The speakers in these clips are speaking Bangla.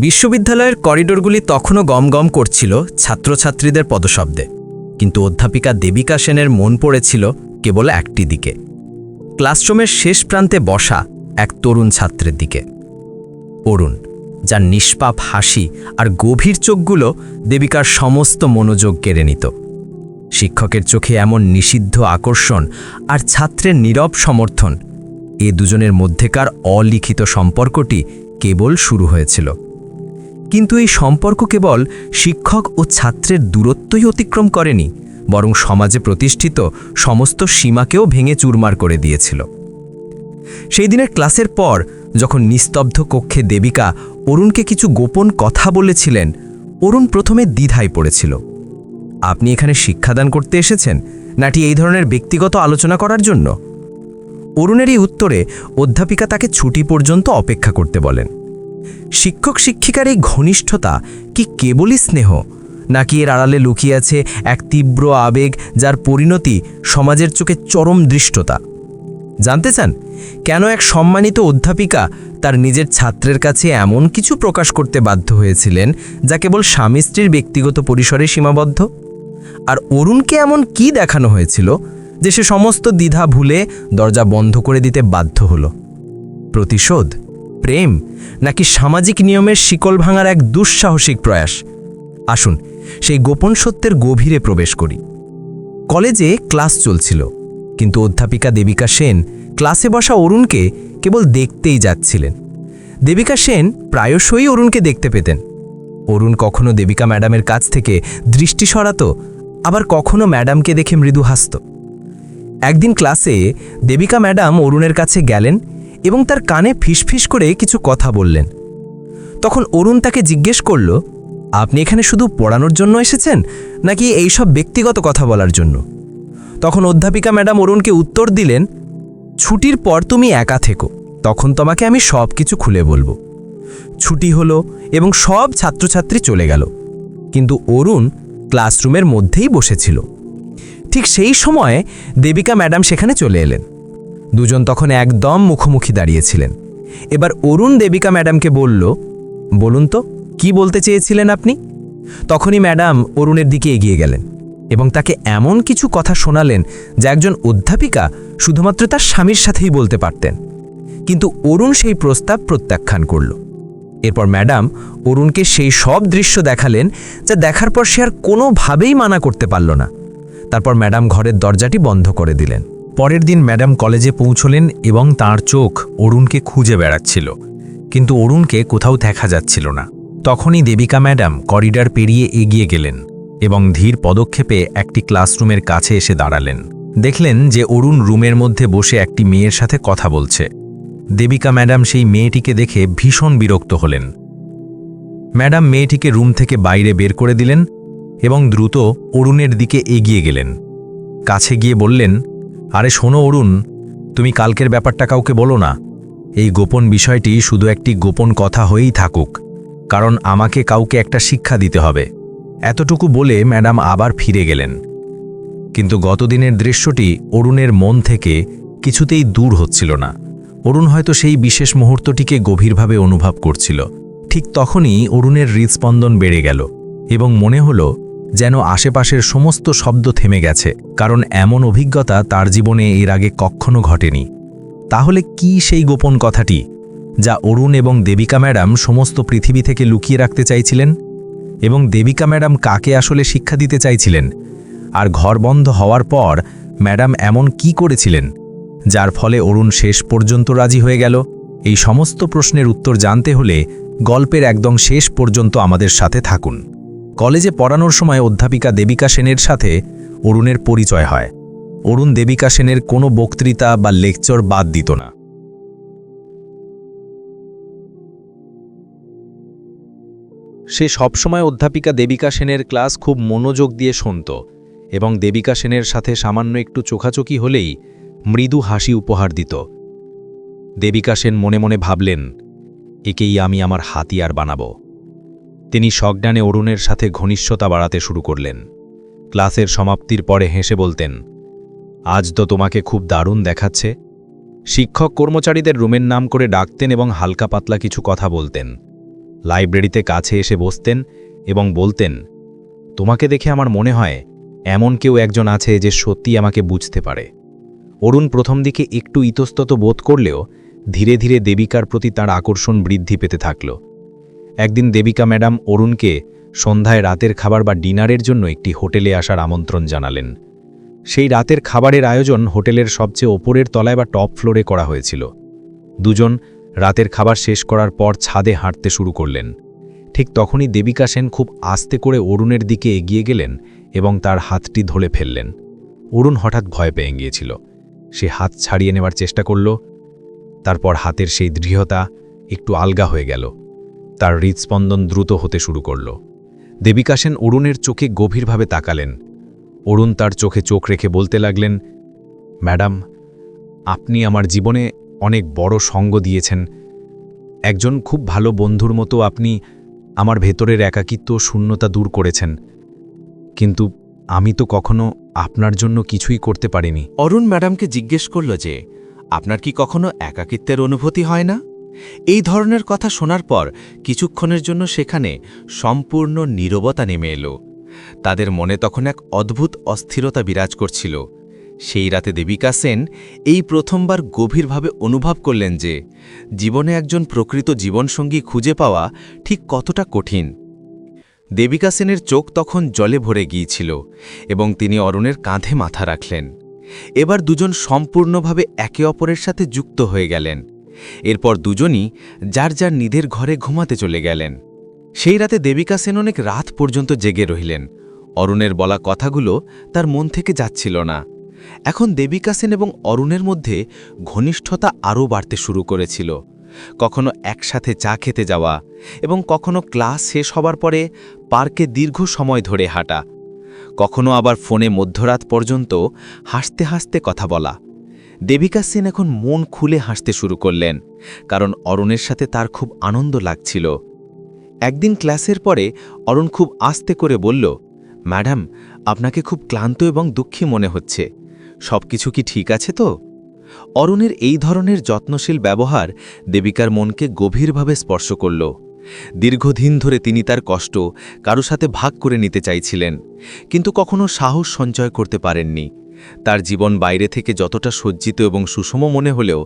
বিশ্ববিদ্যালয়ের করিডোরগুলি তখনও গমগম করছিল ছাত্রছাত্রীদের পদশব্দে, কিন্তু অধ্যাপিকা দেবিকা সেনের মন পড়েছিল কেবল একটি দিকে, ক্লাসরুমের শেষ প্রান্তে বসা এক তরুণ ছাত্রের দিকে। অরুণ, যার নিষ্পাপ হাসি আর গভীর চোখগুলো দেবিকার সমস্ত মনোযোগ কেড়ে নিত। শিক্ষকের চোখে এমন নিষিদ্ধ আকর্ষণ আর ছাত্রের নীরব সমর্থন, এ দুজনের মধ্যেকার অলিখিত সম্পর্কটি কেবল শুরু হয়েছিল। কিন্তু এই সম্পর্ক কেবল শিক্ষক ও ছাত্রের দূরত্বই অতিক্রম করেনি, বরং সমাজে প্রতিষ্ঠিত সমস্ত সীমাকেও ভেঙে চুরমার করে দিয়েছিল। সেই দিনের ক্লাসের পর যখন নিস্তব্ধ কক্ষে দেবিকা অরুণকে কিছু গোপন কথা বলেছিলেন, অরুণ প্রথমে দ্বিধায় পড়েছিল। আপনি এখানে শিক্ষাদান করতে এসেছেন, নাকি এই ধরনের ব্যক্তিগত আলোচনা করার জন্য? অরুণের এই উত্তরে অধ্যাপিকা তাকে ছুটি পর্যন্ত অপেক্ষা করতে বলেন। শিক্ষক শিক্ষিকার এই ঘনিষ্ঠতা কি কেবলই স্নেহ, নাকি এর আড়ালে লুকিয়ে আছে এক তীব্র আবেগ, যার পরিণতি সমাজের চোখে চরম দৃষ্টতা? জানতে চান কেন এক সম্মানিত অধ্যাপিকা তার নিজের ছাত্রের কাছে এমন কিছু প্রকাশ করতে বাধ্য হয়েছিলেন যা কেবল স্বামী স্ত্রীর ব্যক্তিগত পরিসরে সীমাবদ্ধ? আর অরুণকে এমন কি দেখানো হয়েছিল যে সে সমস্ত দ্বিধা ভুলে দরজা বন্ধ করে দিতে বাধ্য হলো? প্রতিশোধ, প্রেম, নাকি সামাজিক নিয়মের শিকল ভাঙার এক দুঃসাহসিক প্রয়াস? আসুন সেই গোপন সত্যের গভীরে প্রবেশ করি। কলেজে ক্লাস চলছিল, কিন্তু অধ্যাপিকা দেবিকা সেন ক্লাসে বসা অরুণকে কেবল দেখতেই যাচ্ছিলেন। দেবিকা সেন প্রায়শই অরুণকে দেখতে পেতেন। অরুণ কখনো দেবিকা ম্যাডামের কাছ থেকে দৃষ্টি সরাত, আবার কখনো ম্যাডামকে দেখে মৃদু হাসত। একদিন ক্লাসে দেবিকা ম্যাডাম অরুণের কাছে গেলেন এবং তার কানে ফিসফিস করে কিছু কথা বললেন। তখন অরুণ তাকে জিজ্ঞেস করল, আপনি এখানে শুধু পড়ানোর জন্য এসেছেন, নাকি এইসব ব্যক্তিগত কথা বলার জন্য? তখন অধ্যাপিকা ম্যাডাম অরুণকে উত্তর দিলেন, ছুটির পর তুমি একা থেকো, তখন তোমাকে আমি সব কিছু খুলে বলবো। ছুটি হলো এবং সব ছাত্রছাত্রী চলে গেল, কিন্তু অরুণ ক্লাসরুমের মধ্যেই বসেছিল। ঠিক সেই সময়ে দেবিকা ম্যাডাম সেখানে চলে এলেন। দুজন তখন একদম মুখোমুখি দাঁড়িয়েছিলেন। এবার অরুণ দেবিকা ম্যাডামকে বলল, বলুন তো কি বলতে চেয়েছিলেন আপনি? তখনই ম্যাডাম অরুণের দিকে এগিয়ে গেলেন এবং তাকে এমন কিছু কথা শোনালেন যা একজন অধ্যাপিকা শুধুমাত্র তার স্বামীর সাথেই বলতে পারতেন। কিন্তু অরুণ সেই প্রস্তাব প্রত্যাখ্যান করল। এরপর ম্যাডাম অরুণকে সেই সব দৃশ্য দেখালেন যা দেখার পর সে আর কোনোভাবেই মানা করতে পারল না। তারপর ম্যাডাম ঘরের দরজাটি বন্ধ করে দিলেন। পরের দিন ম্যাডাম কলেজে পৌঁছলেন এবং তাঁর চোখ অরুণকে খুঁজে বেড়াচ্ছিল, কিন্তু অরুণকে কোথাও দেখা যাচ্ছিল না। তখনই দেবিকা ম্যাডাম করিডর পেরিয়ে এগিয়ে গেলেন এবং ধীর পদক্ষেপে একটি ক্লাসরুমের কাছে এসে দাঁড়ালেন। দেখলেন যে অরুণ রুমের মধ্যে বসে একটি মেয়ের সাথে কথা বলছে। দেবিকা ম্যাডাম সেই মেয়েটিকে দেখে ভীষণ বিরক্ত হলেন। ম্যাডাম মেয়েটিকে রুম থেকে বাইরে বের করে দিলেন এবং দ্রুত অরুণের দিকে এগিয়ে গেলেন। কাছে গিয়ে বললেন, আরে শোনো অরুণ, তুমি কালকের ব্যাপারটা কাউকে বলো না। এই গোপন বিষয়টি শুধু একটি গোপন কথা হয়েই থাকুক, কারণ আমাকে কাউকে একটা শিক্ষা দিতে হবে। এতটুকু বলে ম্যাডাম আবার ফিরে গেলেন। কিন্তু গতদিনের দৃশ্যটি অরুণের মন থেকে কিছুতেই দূর হচ্ছিল না। অরুণ হয়তো সেই বিশেষ মুহূর্তটিকে গভীরভাবে অনুভব করছিল। ঠিক তখনই অরুণের হৃদস্পন্দন বেড়ে গেল এবং মনে হলো যেন আশেপাশের সমস্ত শব্দ থেমে গেছে, কারণ এমন অভিজ্ঞতা তার জীবনে এর আগে কখনো ঘটেনি। তাহলে কি সেই গোপন কথাটি যা অরুণ এবং দেবিকা ম্যাডাম সমস্ত পৃথিবী থেকে লুকিয়ে রাখতে চাইছিলেন? এবং দেবিকা ম্যাডাম কাকে আসলে শিক্ষা দিতে চাইছিলেন? আর ঘর বন্ধ হওয়ার পর ম্যাডাম এমন কি করেছিলেন যার ফলে অরুণ শেষ পর্যন্ত রাজি হয়ে গেল? এই সমস্ত প্রশ্নের উত্তর জানতে হলে গল্পের একদম শেষ পর্যন্ত আমাদের সাথে থাকুন। কলেজে পড়ানোর সময় অধ্যাপিকা দেবিকা সেনের সাথে অরুণের পরিচয় হয়। অরুণ দেবিকা সেনের কোনো বক্তৃতা বা লেকচার বাদ দিত না। সে সবসময় অধ্যাপিকা দেবিকা সেনের ক্লাস খুব মনোযোগ দিয়ে শুনত এবং দেবিকা সেনের সাথে সামান্য একটু চোখাচোখি হলেই মৃদু হাসি উপহার দিত। দেবিকা সেন মনে মনে ভাবলেন, একেই আমি আমার হাতিয়ার বানাবো। তিনি সজ্ঞানে অরুণের সাথে ঘনিষ্ঠতা বাড়াতে শুরু করলেন। ক্লাসের সমাপ্তির পরে হেসে বলতেন, আজ তো তোমাকে খুব দারুণ দেখাচ্ছে। শিক্ষক কর্মচারীদের রুমের নাম করে ডাকতেন এবং হালকা পাতলা কিছু কথা বলতেন। লাইব্রেরিতে কাছে এসে বসতেন এবং বলতেন, তোমাকে দেখে আমার মনে হয় এমন কেউ একজন আছে যে সত্যি আমাকে বুঝতে পারে। অরুণ প্রথম দিকে একটু ইতস্তত বোধ করলেও ধীরে ধীরে দেবিকার প্রতি তার আকর্ষণ বৃদ্ধি পেতে থাকল। একদিন দেবিকা ম্যাডাম অরুণকে সন্ধ্যায় রাতের খাবার বা ডিনারের জন্য একটি হোটেলে আসার আমন্ত্রণ জানালেন। সেই রাতের খাবারের আয়োজন হোটেলের সবচেয়ে ওপরের তলায় বা টপ ফ্লোরে করা হয়েছিল। দুজন রাতের খাবার শেষ করার পর ছাদে হাঁটতে শুরু করলেন। ঠিক তখনই দেবিকা সেন খুব আস্তে করে অরুণের দিকে এগিয়ে গেলেন এবং তার হাতটি ধরে ফেললেন। অরুণ হঠাৎ ভয় পেয়ে গিয়েছিল। সে হাত ছাড়িয়ে নেওয়ার চেষ্টা করল। তারপর হাতের সেই দৃঢ়তা একটু আলগা হয়ে গেল। তার হৃদস্পন্দন দ্রুত হতে শুরু করল। দেবিকা সেন অরুণের চোখে গভীরভাবে তাকালেন। অরুণ তার চোখে চোখ রেখে বলতে লাগলেন, ম্যাডাম, আপনি আমার জীবনে অনেক বড় সঙ্গ দিয়েছেন। একজন খুব ভালো বন্ধুর মতো আপনি আমার ভেতরের একাকিত্ব ও শূন্যতা দূর করেছেন। কিন্তু আমি তো কখনো আপনার জন্য কিছুই করতে পারিনি। অরুণ ম্যাডামকে জিজ্ঞেস করল যে, আপনার কি কখনো একাকিত্বের অনুভূতি হয় না? এই ধরনের কথা শোনার পর কিছুক্ষণের জন্য সেখানে সম্পূর্ণ নীরবতা নেমে এলো। তাদের মনে তখন এক অদ্ভুত অস্থিরতা বিরাজ করছিল। সেই রাতে দেবিকা সেন এই প্রথমবার গভীরভাবে অনুভব করলেন যে জীবনে একজন প্রকৃত জীবনসঙ্গী খুঁজে পাওয়া ঠিক কতটা কঠিন। দেবিকা সেনের চোখ তখন জলে ভরে গিয়েছিল এবং তিনি অরুণের কাঁধে মাথা রাখলেন। এবার দুজন সম্পূর্ণভাবে একে অপরের সাথে যুক্ত হয়ে গেলেন। এরপর দুজনই যার যার নিদের ঘরে ঘুমাতে চলে গেলেন। সেই রাতে দেবিকা সেন অনেক রাত পর্যন্ত জেগে রইলেন। অরুণের বলা কথাগুলো তার মন থেকে যাচ্ছিল না। এখন দেবিকা সেন এবং অরুণের মধ্যে ঘনিষ্ঠতা আরও বাড়তে শুরু করেছিল। কখনো একসাথে চা খেতে যাওয়া এবং কখনো ক্লাস শেষ হবার পরে পার্কে দীর্ঘ সময় ধরে হাঁটা, কখনো আবার ফোনে মধ্যরাত পর্যন্ত হাসতে হাসতে কথা বলা। দেবিকা সেন এখন মন খুলে হাসতে শুরু করলেন, কারণ অরুণের সাথে তার খুব আনন্দ লাগছিল। একদিন ক্লাসের পরে অরুণ খুব আস্তে করে বলল, ম্যাডাম, আপনাকে খুব ক্লান্ত এবং দুঃখী মনে হচ্ছে। সবকিছু কি ঠিক আছে তো? অরুণের এই ধরনের যত্নশীল ব্যবহার দেবিকার মনকে গভীরভাবে স্পর্শ করল। দীর্ঘদিন ধরে তিনি তার কষ্ট কারো সাথে ভাগ করে নিতে চাইছিলেন, কিন্তু কখনো সাহস সঞ্চয় করতে পারেননি। তার জীবন বাইরে থেকে যতটা সজ্জিত এবং সুষম মনে হলেও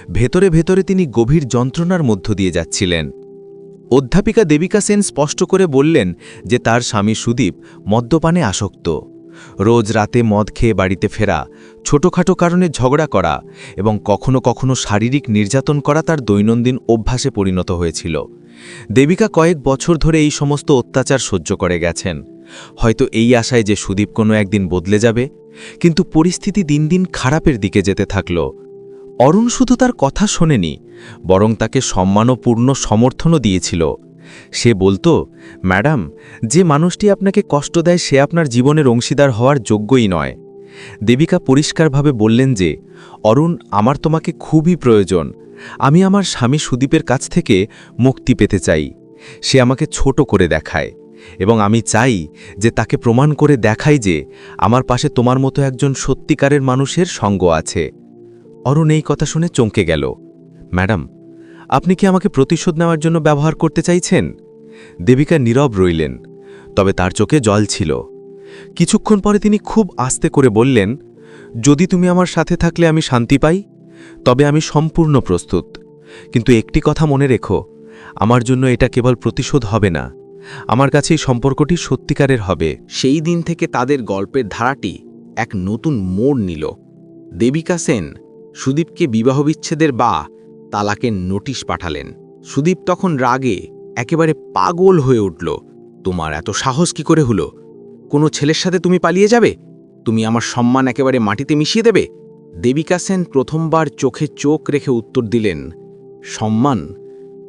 ভেতরে ভেতরে তিনি গভীর যন্ত্রণার মধ্য দিয়ে যাচ্ছিলেন। অধ্যাপিকা দেবিকা সেন স্পষ্ট করে বললেন যে তার স্বামী সুদীপ মদ্যপানে আসক্ত। রোজ রাতে মদ খেয়ে বাড়িতে ফেরা, ছোটখাটো কারণে ঝগড়া করা এবং কখনো কখনো শারীরিক নির্যাতন করা তার দৈনন্দিন অভ্যাসে পরিণত হয়েছিল। দেবিকা কয়েক বছর ধরে এই সমস্ত অত্যাচার সহ্য করে গেছেন, হয়তো এই আশায় যে সুদীপ কোনো একদিন বদলে যাবে। কিন্তু পরিস্থিতি দিন দিন খারাপের দিকে যেতে থাকল। অরুণ শুধু তার কথা শোনেনি, বরং তাকে সম্মানপূর্ণ সমর্থনও দিয়েছিল। সে বলতো, ম্যাডাম, যে মানুষটি আপনাকে কষ্ট দেয় সে আপনার জীবনের অংশীদার হওয়ার যোগ্যই নয়। দেবিকা পরিষ্কারভাবে বললেন যে, অরুণ, আমার তোমাকে খুবই প্রয়োজন। আমি আমার স্বামী সুদীপের কাছ থেকে মুক্তি পেতে চাই। সে আমাকে ছোট করে দেখায় এবং আমি চাই যে তাকে প্রমাণ করে দেখাই যে আমার পাশে তোমার মতো একজন সত্যিকারের মানুষের সঙ্গ আছে। অরুণ এই কথা শুনে চমকে গেল। ম্যাডাম, আপনি কি আমাকে প্রতিশোধ নেওয়ার জন্য ব্যবহার করতে চাইছেন? দেবিকা নীরব রইলেন, তবে তার চোখে জল ছিল। কিছুক্ষণ পরে তিনি খুব আস্তে করে বললেন, যদি তুমি আমার সাথে থাকলে আমি শান্তি পাই, তবে আমি সম্পূর্ণ প্রস্তুত। কিন্তু একটি কথা মনে রেখো, আমার জন্য এটা কেবল প্রতিশোধ হবে না, আমার কাছে এই সম্পর্কটি সত্যিকারের হবে। সেই দিন থেকে তাদের গল্পের ধারাটি এক নতুন মোড় নিল। দেবিকা সেন সুদীপকে বিবাহবিচ্ছেদের বা তালাকের নোটিশ পাঠালেন। সুদীপ তখন রাগে একেবারে পাগল হয়ে উঠল। তোমার এত সাহস কি করে হলো? কোনো ছেলের সাথে তুমি পালিয়ে যাবে? তুমি আমার সম্মান একেবারে মাটিতে মিশিয়ে দেবে? দেবিকা সেন প্রথমবার চোখে চোখ রেখে উত্তর দিলেন, সম্মান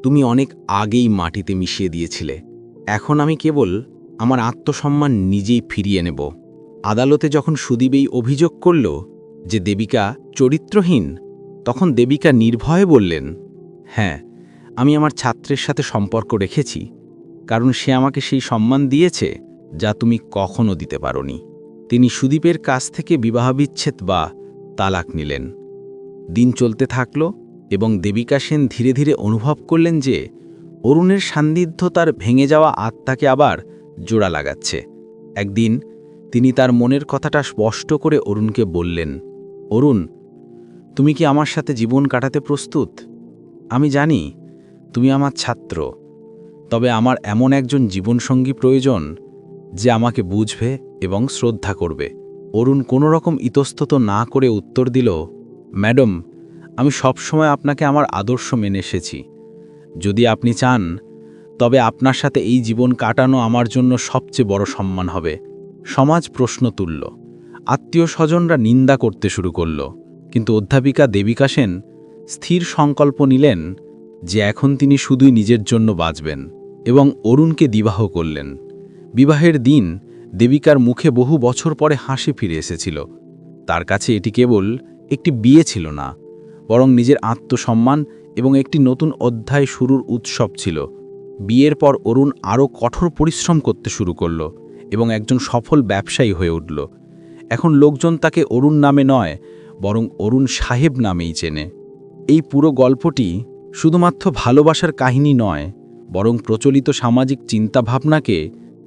তুমি অনেক আগেই মাটিতে মিশিয়ে দিয়েছিলে। এখন আমি কেবল আমার আত্মসম্মান নিজেই ফিরিয়ে নেব। আদালতে যখন সুদীপ এই অভিযোগ করল যে দেবিকা চরিত্রহীন, তখন দেবিকা নির্ভয়ে বললেন, হ্যাঁ, আমি আমার ছাত্রের সাথে সম্পর্ক রেখেছি, কারণ সে আমাকে সেই সম্মান দিয়েছে যা তুমি কখনো দিতে পারোনি। তিনি সুদীপের কাছ থেকে বিবাহবিচ্ছেদ বা তালাক নিলেন। দিন চলতে থাকল এবং দেবিকা সেন ধীরে ধীরে অনুভব করলেন যে অরুণের সান্নিধ্য তার ভেঙে যাওয়া আত্মাকে আবার জোড়া লাগাচ্ছে। একদিন তিনি তার মনের কথাটা স্পষ্ট করে অরুণকে বললেন, অরুণ, তুমি কি আমার সাথে জীবন কাটাতে প্রস্তুত? আমি জানি তুমি আমার ছাত্র, তবে আমার এমন একজন জীবনসঙ্গী প্রয়োজন যে আমাকে বুঝবে এবং শ্রদ্ধা করবে। অরুণ কোনো রকম ইতস্তত না করে উত্তর দিল, ম্যাডাম, আমি সবসময় আপনাকে আমার আদর্শ মেনে এসেছি। যদি আপনি চান তবে আপনার সাথে এই জীবন কাটানো আমার জন্য সবচেয়ে বড় সম্মান হবে। সমাজ প্রশ্ন তুলল, আত্মীয় স্বজনরা নিন্দা করতে শুরু করল, কিন্তু অধ্যাপিকা দেবিকা সেন স্থির সংকল্প নিলেন যে এখন তিনি শুধুই নিজের জন্য বাঁচবেন এবং অরুণকে বিবাহ করলেন। বিবাহের দিন দেবিকার মুখে বহু বছর পরে হাসি ফিরে এসেছিল। তার কাছে এটি কেবল একটি বিয়ে ছিল না, বরং নিজের আত্মসম্মান এবং একটি নতুন অধ্যায় শুরুর উৎসব ছিল। বিয়ের পর অরুণ আরও কঠোর পরিশ্রম করতে শুরু করল এবং একজন সফল ব্যবসায়ী হয়ে উঠল। এখন লোকজন তাকে অরুণ নামে নয়, বরং অরুণ সাহেব নামেই চেনে। এই পুরো গল্পটি শুধুমাত্র ভালোবাসার কাহিনী নয়, বরং প্রচলিত সামাজিক চিন্তাভাবনাকে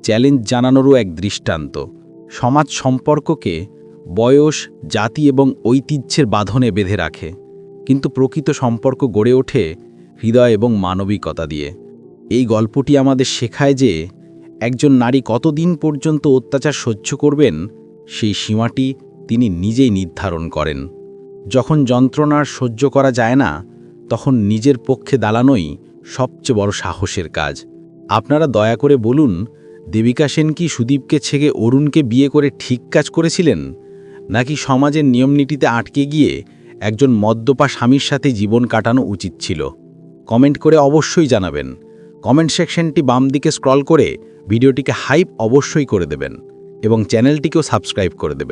চ্যালেঞ্জ জানানোরও এক দৃষ্টান্ত। সমাজ সম্পর্ককে বয়স, জাতি এবং ঐতিহ্যের বাঁধনে বেঁধে রাখে, কিন্তু প্রকৃত সম্পর্ক গড়ে ওঠে হৃদয় এবং মানবিকতা দিয়ে। এই গল্পটি আমাদের শেখায় যে একজন নারী কতদিন পর্যন্ত অত্যাচার সহ্য করবেন সেই সীমাটি তিনি নিজেই নির্ধারণ করেন। যখন যন্ত্রণার সহ্য করা যায় না, তখন নিজের পক্ষে দাঁড়ানোই সবচেয়ে বড় সাহসের কাজ। আপনারা দয়া করে বলুন, দেবিকা সেন কি সুদীপকে ছেড়ে অরুণকে বিয়ে করে ঠিক কাজ করেছিলেন, নাকি সমাজের নিয়মনীতিতে আটকে গিয়ে একজন মদ্যপা স্বামীর সাথে জীবন কাটানো উচিত ছিল? কমেন্ট করে অবশ্যই জানাবেন। কমেন্ট সেকশনটি বাম দিকে স্ক্রল করে ভিডিওটিকে হাইপ অবশ্যই করে দেবেন এবং চ্যানেলটিকেও সাবস্ক্রাইব করে দেবেন।